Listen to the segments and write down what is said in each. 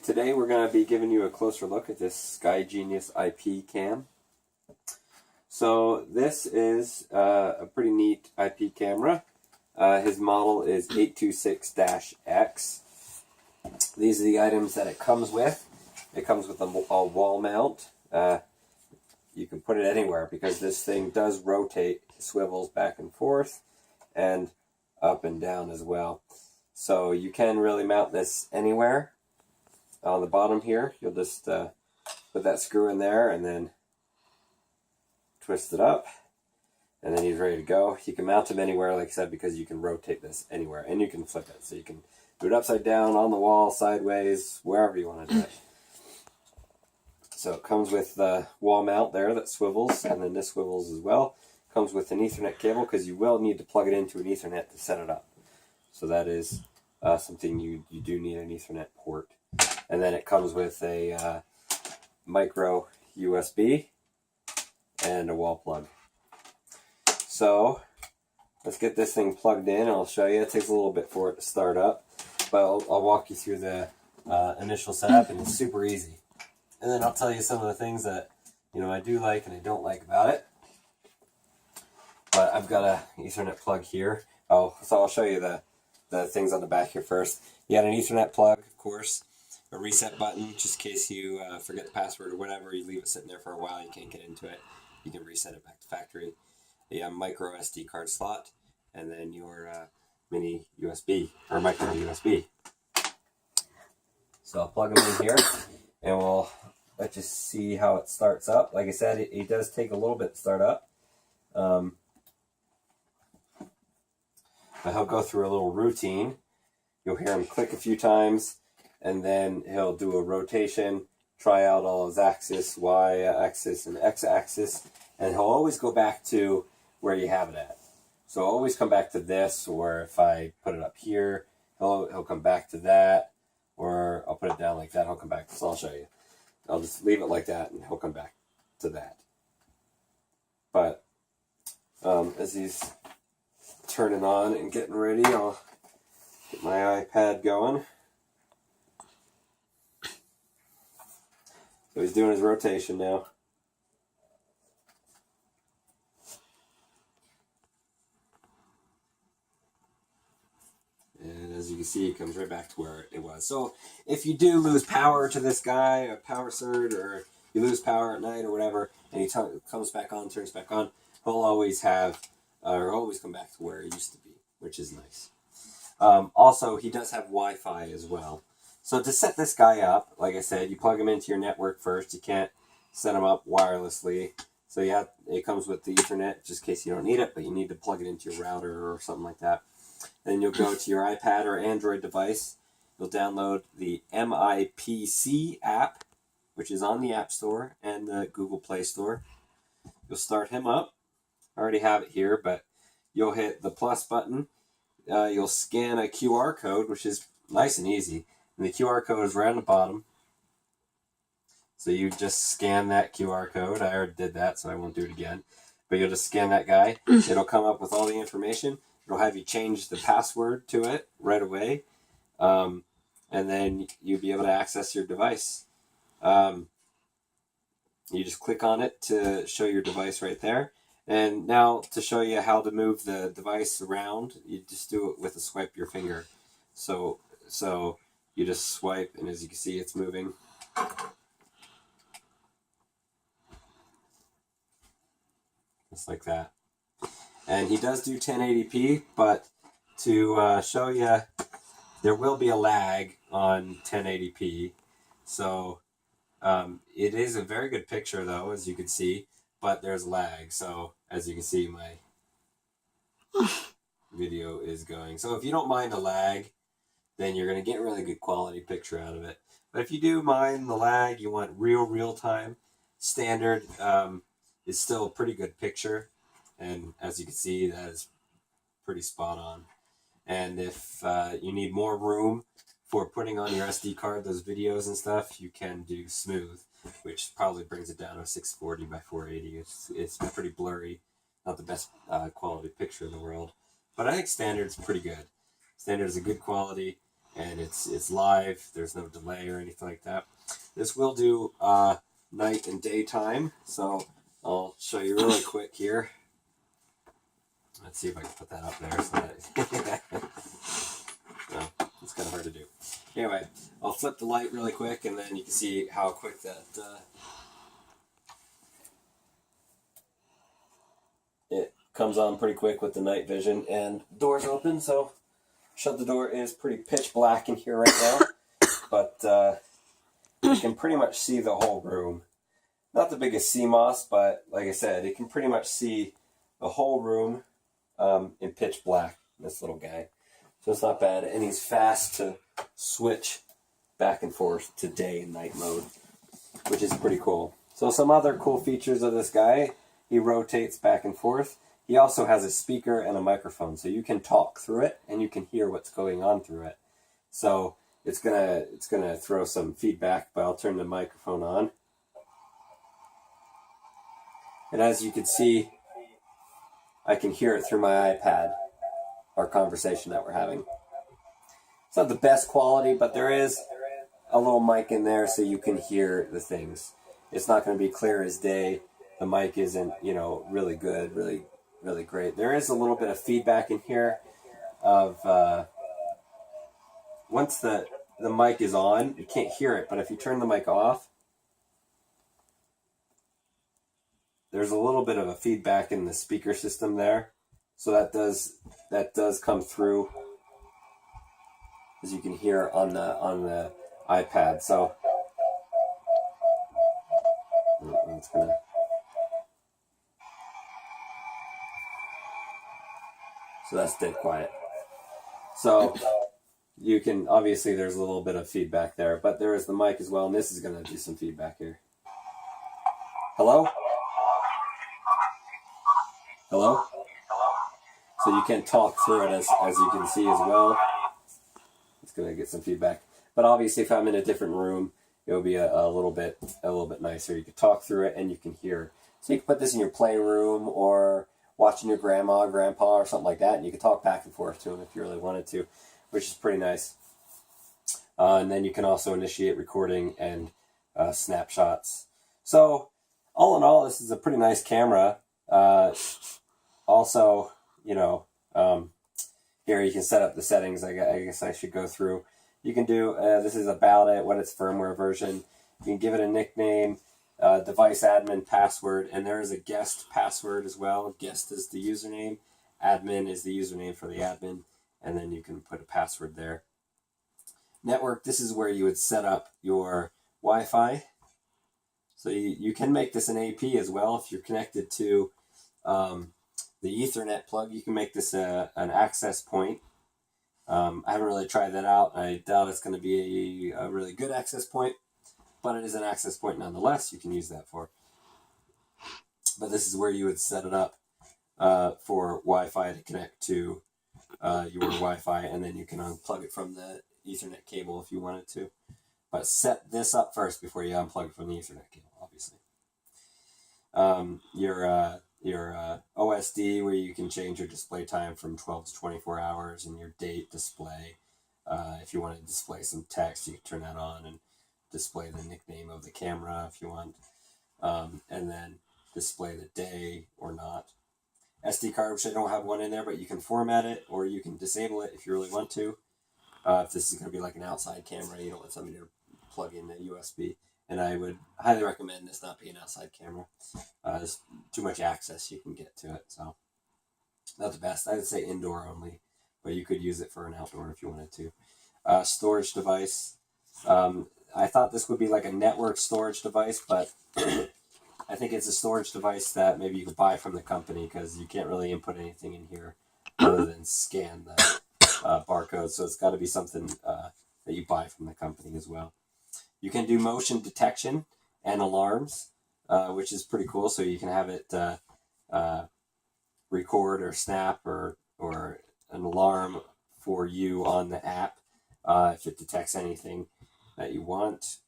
today we're going to be giving you a closer look at this SkyGenius IP cam. So this is a pretty neat IP camera. His model is 826-X. These are the items that it comes with. It comes with a wall mount. You can put it anywhere because this thing does rotate, swivels back and forth, and up and down as well. So you can really mount this anywhere. On the bottom here, you'll just put that screw in there and then twist it up, and then he's ready to go. You can mount him anywhere, like I said, because you can rotate this anywhere, and you can flip it. So you can do it upside down, on the wall, sideways, wherever you want to do it. So it comes with the wall mount there that swivels, and then this swivels as well. Comes with an Ethernet cable because you will need to plug it into an Ethernet to set it up. So that is something you do need an Ethernet port. And then it comes with a micro USB and a wall plug. So let's get this thing plugged in. I'll show you. It takes a little bit for it to start up, but I'll walk you through the initial setup, and it's super easy. And then I'll tell you some of the things that I do like and I don't like about it. But I've got a Ethernet plug here. So I'll show you the things on the back here first. You got an Ethernet plug, of course. A reset button, just in case you forget the password or whatever. You leave it sitting there for a while, you can't get into it. You can reset it back to factory. A micro SD card slot, and then your mini USB, or micro USB. So I'll plug them in here, and we'll let you see how it starts up. Like I said, it does take a little bit to start up. But he'll go through a little routine. You'll hear him click a few times, and then he'll do a rotation, try out all his axis, y-axis, and x-axis, and he'll always go back to where you have it at. So I'll always come back to this, or if I put it up here, he'll come back to that, or I'll put it down like that, he'll come back. So I'll show you. I'll just leave it like that, and he'll come back to that. But as he's turning on and getting ready, I'll get my iPad going. So he's doing his rotation now. And as you can see, it comes right back to where it was. So if you do lose power to this guy, a power surge, or you lose power at night or whatever, and he comes back on, turns back on, he'll always have, or always come back to where it used to be, which is nice. Also, he does have Wi-Fi as well. So to set this guy up, like I said, you plug him into your network first. You can't set him up wirelessly. So it comes with the Ethernet, just in case you don't need it, but you need to plug it into your router or something like that. Then you'll go to your iPad or Android device. You'll download the MIPC app, which is on the App Store and the Google Play Store. You'll start him up. I already have it here, but you'll hit the plus button. You'll scan a QR code, which is nice and easy. And the QR code is right on the bottom. So you just scan that QR code. I already did that, so I won't do it again. But you'll just scan that guy. It'll come up with all the information. It'll have you change the password to it right away. And then you'll be able to access your device. You just click on it to show your device right there. And now to show you how to move the device around, you just do it with a swipe your finger. So you just swipe, and as you can see, it's moving. Just like that. And he does do 1080p, but to show you, there will be a lag on 1080p. So it is a very good picture, though, as you can see, but there's lag. So as you can see, my video is going. So if you don't mind the lag, then you're going to get a really good quality picture out of it. But if you do mind the lag, you want real time, standard is still a pretty good picture. And as you can see, that is pretty spot on. And if you need more room for putting on your SD card those videos and stuff, you can do smooth, which probably brings it down to 640 by 480. It's pretty blurry, not the best quality picture in the world. But I think standard's pretty good. Standard is a good quality. and it's live. There's no delay or anything like that. This will do night and daytime, so I'll show you really quick here. Let's see if I can put that up there. So that no, it's kind of hard to do. Anyway, I'll flip the light really quick, and then you can see how quick that it comes on pretty quick with the night vision. And doors open, so shut the door. It is pretty pitch black in here right now, but you can pretty much see the whole room. Not the biggest CMOS, but like I said, it can pretty much see the whole room in pitch black, this little guy. So it's not bad, and he's fast to switch back and forth to day and night mode, which is pretty cool. So some other cool features of this guy, he rotates back and forth. He also has a speaker and a microphone, so you can talk through it and you can hear what's going on through it. So it's gonna throw some feedback, but I'll turn the microphone on. And as you can see, I can hear it through my iPad, our conversation that we're having. It's not the best quality, but there is a little mic in there so you can hear the things. It's not going to be clear as day. The mic isn't, really good, really great. There is a little bit of feedback in here of once the mic is on, you can't hear it, but if you turn the mic off, there's a little bit of a feedback in the speaker system there. So that does come through, as you can hear on the iPad. So it's gonna. So that's dead quiet. So you can, obviously there's a little bit of feedback there, but there is the mic as well, and this is gonna do some feedback here. Hello? Hello? So you can talk through it as you can see as well. It's going to get some feedback. But obviously if I'm in a different room, it'll be a little bit nicer. You can talk through it and you can hear. So you can put this in your playroom or watching your grandma or grandpa or something like that, and you can talk back and forth to them if you really wanted to, which is pretty nice. And then you can also initiate recording and snapshots. So all in all, this is a pretty nice camera. Also, here you can set up the settings. I guess I should go through. You can do, this is about it, what its firmware version. You can give it a nickname, device admin password, and there is a guest password as well. Guest is the username, admin is the username for the admin, and then you can put a password there. Network, this is where you would set up your Wi-Fi. So you can make this an AP as well if you're connected to the Ethernet plug. You can make this an access point. I haven't really tried that out. I doubt it's going to be a really good access point, but it is an access point nonetheless. You can use that for. But this is where you would set it up for Wi-Fi to connect to your Wi-Fi, and then you can unplug it from the Ethernet cable if you wanted to. But set this up first before you unplug it from the Ethernet cable, obviously. Your OSD, where you can change your display time from 12 to 24 hours, and your date display. If you want to display some text, you can turn that on and display the nickname of the camera if you want. And then display the day or not. SD card, which I don't have one in there, but you can format it or you can disable it if you really want to. If this is going to be like an outside camera, you don't want somebody to plug in the USB. And I would highly recommend this not be an outside camera. There's too much access you can get to it, so not the best. I would say indoor only, but you could use it for an outdoor if you wanted to. Storage device. I thought this would be like a network storage device, but I think it's a storage device that maybe you could buy from the company, because you can't really input anything in here other than scan the barcode. So it's got to be something that you buy from the company as well. You can do motion detection and alarms, which is pretty cool. So you can have it record or snap or an alarm for you on the app if it detects anything that you want.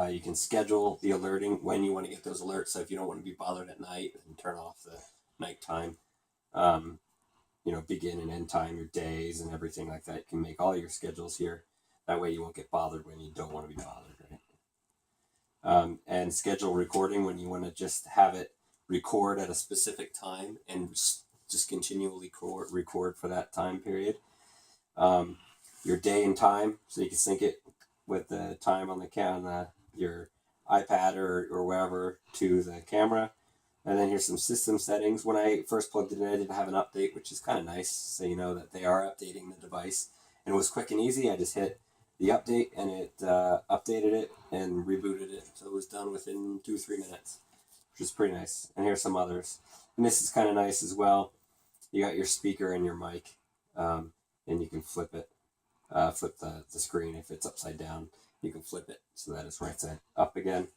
You can schedule the alerting when you want to get those alerts. So if you don't want to be bothered at night, and turn off the nighttime begin and end time, your days and everything like that. You can make all your schedules here. That way you won't get bothered when you don't want to be bothered, right? And schedule recording when you want to just have it record at a specific time and just continually record for that time period. Your day and time, so you can sync it with the time on your iPad or wherever to the camera. And then here's some system settings. When I first plugged it in, I didn't have an update, which is kind of nice, so you know that they are updating the device. And it was quick and easy. I just hit the update, and it updated it and rebooted it. So it was done within 2-3 minutes, which is pretty nice. And here's some others. And this is kind of nice as well. You got your speaker and your mic, and you can flip it. Flip the screen if it's upside down. You can flip it so that it's right side up again.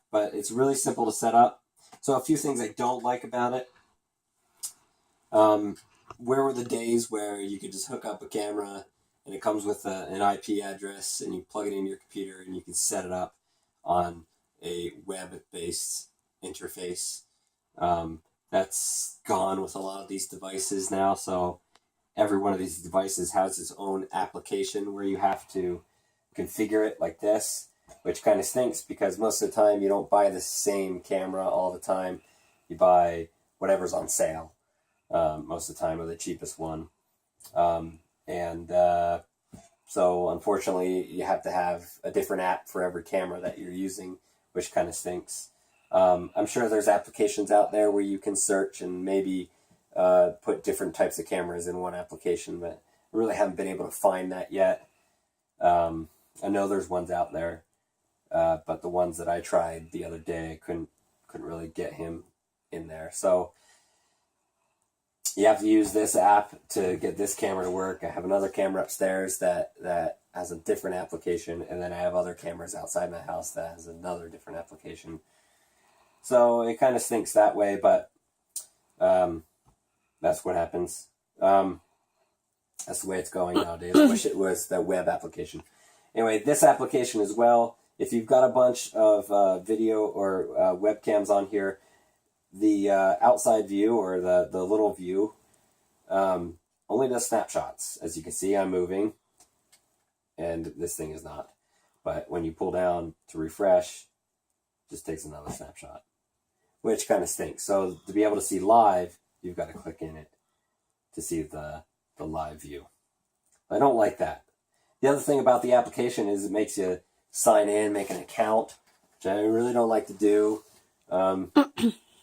But it's really simple to set up. So a few things I don't like about it. Where were the days where you could just hook up a camera and it comes with an IP address and you plug it into your computer and you can set it up on a web-based interface? That's gone with a lot of these devices now. So every one of these devices has its own application where you have to configure it like this, which kind of stinks because most of the time you don't buy the same camera all the time. You buy whatever's on sale most of the time, or the cheapest one. So unfortunately you have to have a different app for every camera that you're using, which kind of stinks. I'm sure there's applications out there where you can search and maybe put different types of cameras in one application, but I really haven't been able to find that yet. I know there's ones out there, but the ones that I tried the other day, I couldn't really get him in there. So you have to use this app to get this camera to work. I have another camera upstairs that has a different application, and then I have other cameras outside my house that has another different application. So it kind of stinks that way, but that's what happens. That's the way it's going nowadays. I wish it was the web application. Anyway, this application as well, if you've got a bunch of video or webcams on here, the outside view or the little view only does snapshots. As you can see, I'm moving, and this thing is not. But when you pull down to refresh, it just takes another snapshot, which kind of stinks. So to be able to see live, you've got to click in it to see the live view. I don't like that. The other thing about the application is it makes you sign in, make an account, which I really don't like to do,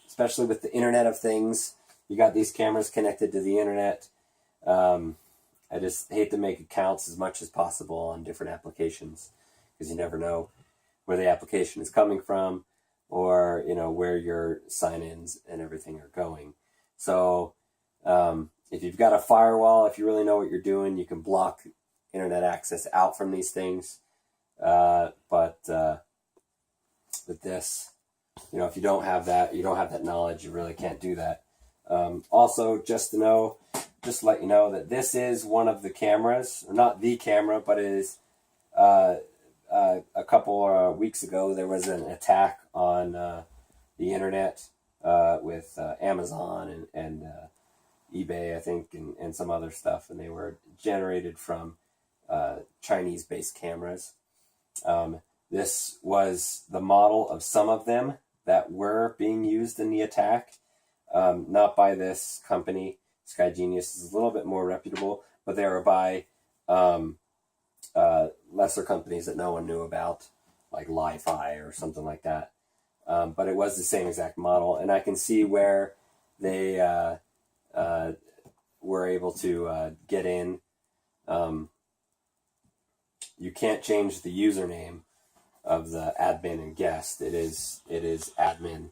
especially with the Internet of Things. You got these cameras connected to the Internet. I just hate to make accounts as much as possible on different applications because you never know where the application is coming from or, where your sign-ins and everything are going. So if you've got a firewall, if you really know what you're doing, you can block internet access out from these things. But with this, if you don't have that knowledge, you really can't do that. Also, just to let you know that this is one of the cameras, or not the camera, but it is, a couple weeks ago, there was an attack on the internet with Amazon and eBay, I think, and some other stuff, and they were generated from Chinese-based cameras. This was the model of some of them that were being used in the attack, not by this company. SkyGenius is a little bit more reputable, but they were by lesser companies that no one knew about, like WiFi or something like that. But it was the same exact model, and I can see where they were able to get in. You can't change the username of the admin and guest. It is admin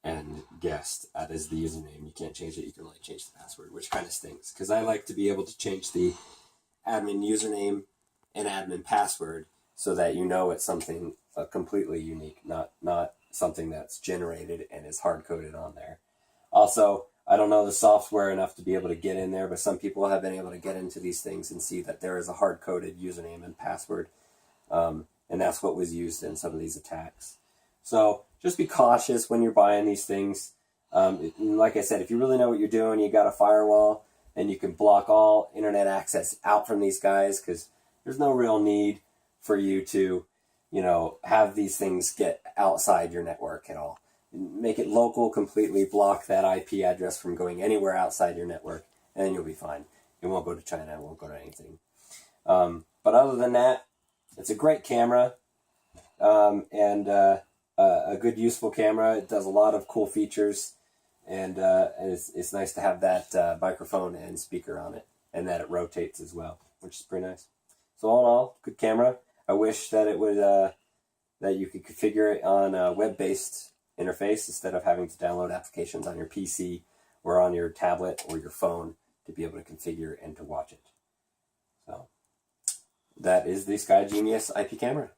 and guest. That is the username. You can't change it. You can only change the password, which kind of stinks because I like to be able to change the admin username and admin password so that it's something completely unique, not something that's generated and is hard-coded on there. Also, I don't know the software enough to be able to get in there, but some people have been able to get into these things and see that there is a hard-coded username and password, and that's what was used in some of these attacks. So just be cautious when you're buying these things. Like I said, if you really know what you're doing, you got a firewall, and you can block all internet access out from these guys, because there's no real need for you to, you know, have these things get outside your network at all. Make it local completely, block that IP address from going anywhere outside your network, and then you'll be fine. It won't go to China, it won't go to anything. But other than that, it's a great camera, and a good useful camera. It does a lot of cool features, and it's nice to have that microphone and speaker on it, and that it rotates as well, which is pretty nice. So all in all, good camera. I wish that it would that you could configure it on a web-based interface instead of having to download applications on your PC or on your tablet or your phone to be able to configure and to watch it. So that is the SkyGenius IP camera.